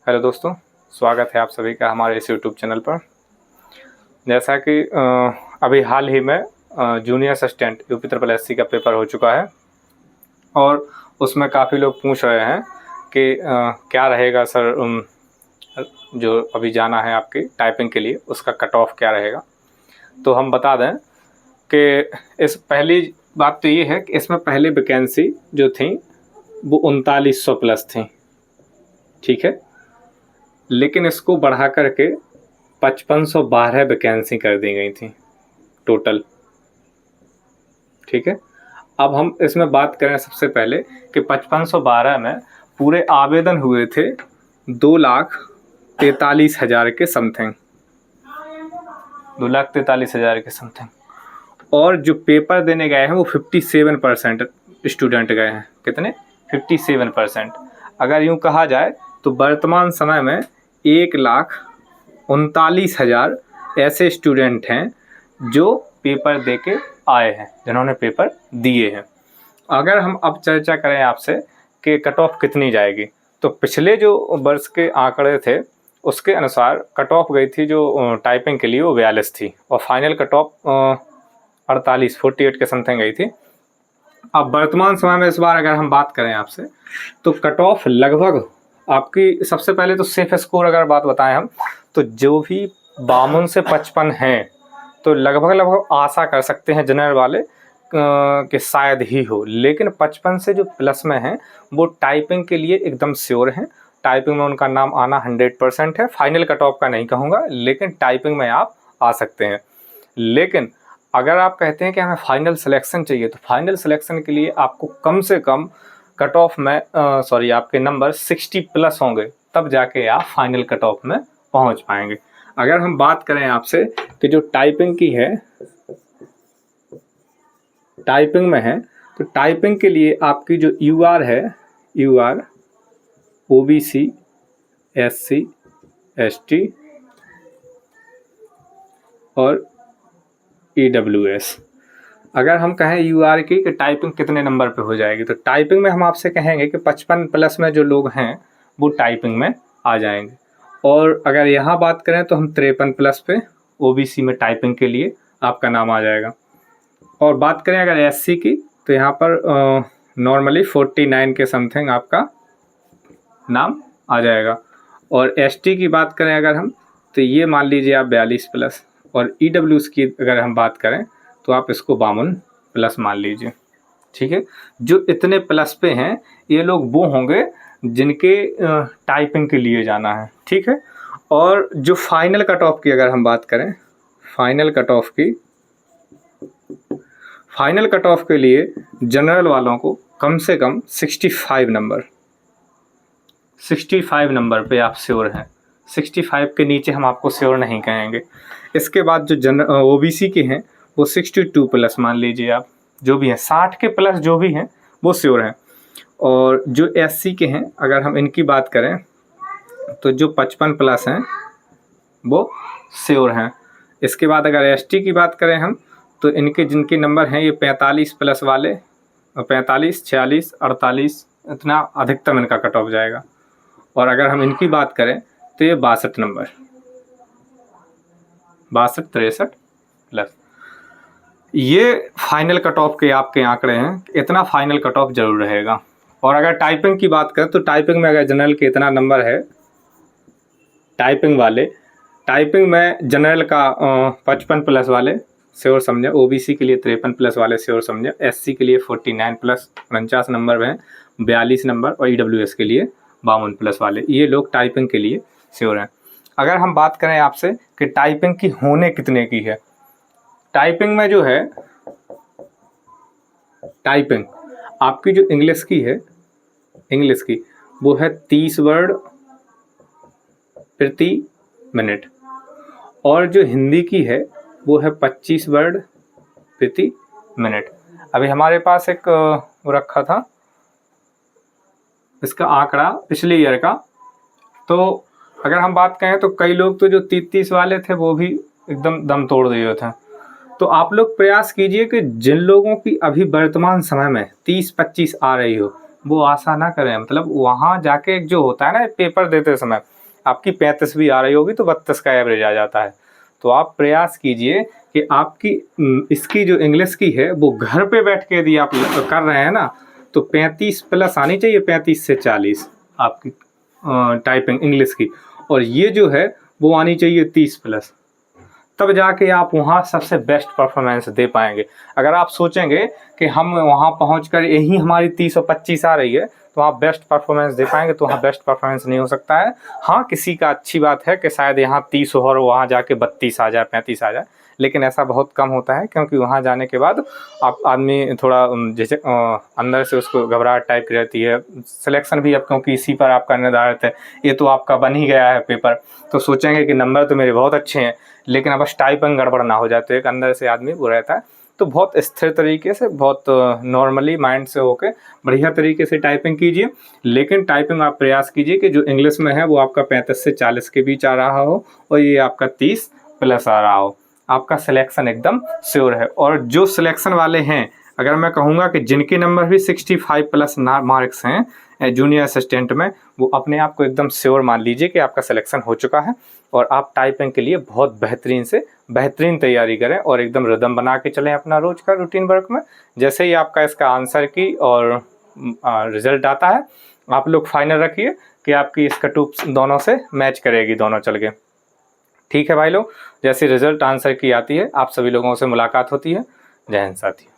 Hello दोस्तों, स्वागत है आप सभी का हमारे इस यूट्यूब चैनल पर। जैसा कि अभी हाल ही में junior assistant UP triple SC का पेपर हो चुका है और उसमें काफ़ी लोग पूछ रहे हैं कि क्या रहेगा सर, जो अभी जाना है आपकी टाइपिंग के लिए उसका कट ऑफ क्या रहेगा। तो हम बता दें कि इस पहली बात तो ये है कि इसमें पहले वैकेंसी जो थी वो 3900 प्लस थी, ठीक है, लेकिन इसको बढ़ा करके 5512 वैकेंसी कर दी गई थी टोटल, ठीक है। अब हम इसमें बात करें सबसे पहले कि 5512 में पूरे आवेदन हुए थे 2,43,000 के समथिंग, 2,43,000 के समथिंग, और जो पेपर देने गए हैं वो 57% स्टूडेंट गए हैं। कितने? 57%। अगर यूँ कहा जाए तो वर्तमान समय में 1,39,000 ऐसे स्टूडेंट हैं जो पेपर दे के आए हैं, जिन्होंने पेपर दिए हैं। अगर हम अब चर्चा करें आपसे कि कट ऑफ कितनी जाएगी, तो पिछले जो वर्ष के आंकड़े थे उसके अनुसार कट ऑफ गई थी जो टाइपिंग के लिए वो 42 थी और फाइनल कट ऑफ 48 के समथिंग गई थी। अब वर्तमान समय में इस बार अगर हम बात करें आपसे तो कट ऑफ लगभग आपकी, सबसे पहले तो सेफ स्कोर अगर बात बताएं हम, तो जो भी 52 से 55 हैं तो लगभग आशा कर सकते हैं जनरल वाले कि शायद ही हो, लेकिन 55 से जो प्लस में हैं वो टाइपिंग के लिए एकदम श्योर हैं। टाइपिंग में उनका नाम आना 100% है। फाइनल कट ऑफ का नहीं कहूँगा, लेकिन टाइपिंग में आप आ सकते हैं। लेकिन अगर आप कहते हैं कि हमें फाइनल सिलेक्शन चाहिए तो फाइनल सिलेक्शन के लिए आपको कम से कम कट ऑफ में आपके नंबर 60 प्लस होंगे, तब जाके आप फाइनल कट ऑफ में पहुंच पाएंगे। अगर हम बात करें आपसे कि जो टाइपिंग की है, टाइपिंग में है, तो टाइपिंग के लिए आपकी जो यूआर है, यूआर ओबीसी एससी एसटी और ईडब्ल्यूएस, अगर हम कहें यूआर की कि टाइपिंग कितने नंबर पे हो जाएगी, तो टाइपिंग में हम आपसे कहेंगे कि 55 प्लस में जो लोग हैं वो टाइपिंग में आ जाएंगे। और अगर यहाँ बात करें तो हम 53 प्लस पे ओबीसी में टाइपिंग के लिए आपका नाम आ जाएगा। और बात करें अगर एससी की तो यहाँ पर नॉर्मली 49 के समथिंग आपका नाम आ जाएगा। और एसटी की बात करें अगर हम, तो ये मान लीजिए आप 42 प्लस, और ईडब्ल्यूएस की अगर हम बात करें तो आप इसको 52 प्लस मान लीजिए, ठीक है। जो इतने प्लस पे हैं ये लोग वो होंगे जिनके टाइपिंग के लिए जाना है, ठीक है। और जो फाइनल कट ऑफ की अगर हम बात करें, फाइनल कट ऑफ की, फाइनल कट ऑफ के लिए जनरल वालों को कम से कम 65 नंबर पे आप श्योर हैं। 65 के नीचे हम आपको श्योर नहीं कहेंगे। इसके बाद जो ओबीसी के हैं वो 62 प्लस मान लीजिए आप, जो भी हैं 60 के प्लस जो भी हैं वो श्योर हैं। और जो एससी के हैं अगर हम इनकी बात करें तो जो 55 प्लस हैं वो श्योर हैं। इसके बाद अगर एसटी की बात करें हम तो इनके जिनके नंबर हैं ये 45 प्लस वाले, 45, 46, 48 इतना अधिकतम इनका कट ऑफ जाएगा। और अगर हम इनकी बात करें तो ये 62 नंबर, 62, 63 प्लस, ये फाइनल कट ऑफ के आपके आंकड़े हैं। इतना फाइनल कट ऑफ जरूर रहेगा। और अगर टाइपिंग की बात करें तो टाइपिंग में अगर जनरल के इतना नंबर है, टाइपिंग वाले, टाइपिंग में जनरल का 55 प्लस वाले श्योर समझे, ओबीसी के लिए 53 प्लस वाले श्योर समझे, एससी के लिए 49 प्लस 49 नंबर में 42 नंबर, और ईडब्ल्यूएस के लिए 52 प्लस वाले, ये लोग टाइपिंग के लिए श्योर हैं। अगर हम बात करें आपसे कि टाइपिंग की होने कितने की है, टाइपिंग में जो है, टाइपिंग आपकी जो इंग्लिश की है, इंग्लिश की वो है 30 वर्ड प्रति मिनट, और जो हिंदी की है वो है 25 वर्ड प्रति मिनट। अभी हमारे पास एक वो रखा था इसका आंकड़ा पिछले ईयर का, तो अगर हम बात करें तो कई लोग तो जो 30 वाले थे वो भी एकदम दम तोड़ दिए थे। तो आप लोग प्रयास कीजिए कि जिन लोगों की अभी वर्तमान समय में 30-25 आ रही हो वो आशा ना करें, मतलब वहाँ जाके जो होता है ना पेपर देते समय आपकी 35 भी आ रही होगी तो 32 का एवरेज आ जाता है। तो आप प्रयास कीजिए कि आपकी इसकी जो इंग्लिश की है वो घर पे बैठ के यदि आप कर रहे हैं ना तो 35 प्लस आनी चाहिए, 35 से 40 आपकी टाइपिंग इंग्लिश की, और ये जो है वो आनी चाहिए 30 प्लस, तब जाके आप वहाँ सबसे बेस्ट परफॉर्मेंस दे पाएंगे। अगर आप सोचेंगे कि हम वहाँ पहुँचकर यही हमारी 30 और 25 आ रही है तो आप बेस्ट परफॉर्मेंस दे पाएंगे, तो वहाँ बेस्ट परफॉर्मेंस नहीं हो सकता है। हाँ, किसी का अच्छी बात है कि शायद यहाँ 30 हो और वहाँ जाके 32 आ जाए, 35 आ जाए, लेकिन ऐसा बहुत कम होता है, क्योंकि वहाँ जाने के बाद आप आदमी थोड़ा जैसे अंदर से उसको घबराहट टाइप की रहती है। सिलेक्शन भी अब क्योंकि इसी पर आपका निर्धारित है, ये तो आपका बन ही गया है पेपर, तो सोचेंगे कि नंबर तो मेरे बहुत अच्छे हैं, लेकिन अब टाइपिंग गड़बड़ ना हो जाए, तो एक अंदर से आदमी वो रहता है। तो बहुत स्थिर तरीके से, बहुत नॉर्मली माइंड से होके बढ़िया तरीके से टाइपिंग कीजिए। लेकिन टाइपिंग आप प्रयास कीजिए कि जो इंग्लिश में है वो आपका 35 से 40 के बीच आ रहा हो और ये आपका 30 प्लस आ रहा हो, आपका सिलेक्शन एकदम श्योर है। और जो सिलेक्शन वाले हैं, अगर मैं कहूँगा कि जिनके नंबर भी 65 प्लस मार्क्स हैं जूनियर असिस्टेंट में, वो अपने आप को एकदम श्योर मान लीजिए कि आपका सिलेक्शन हो चुका है और आप टाइपिंग के लिए बहुत बेहतरीन से बेहतरीन तैयारी करें और एकदम रिदम बना के चलें अपना रोज का रूटीन वर्क में। जैसे ही आपका इसका आंसर की और रिजल्ट आता है, आप लोग फाइनल रखिए कि आपकी इसका टूप्स दोनों से मैच करेगी, दोनों चल के। ठीक है भाई लोग, जैसे रिजल्ट आंसर की आती है आप सभी लोगों से मुलाकात होती है। जय हिंद साथियों।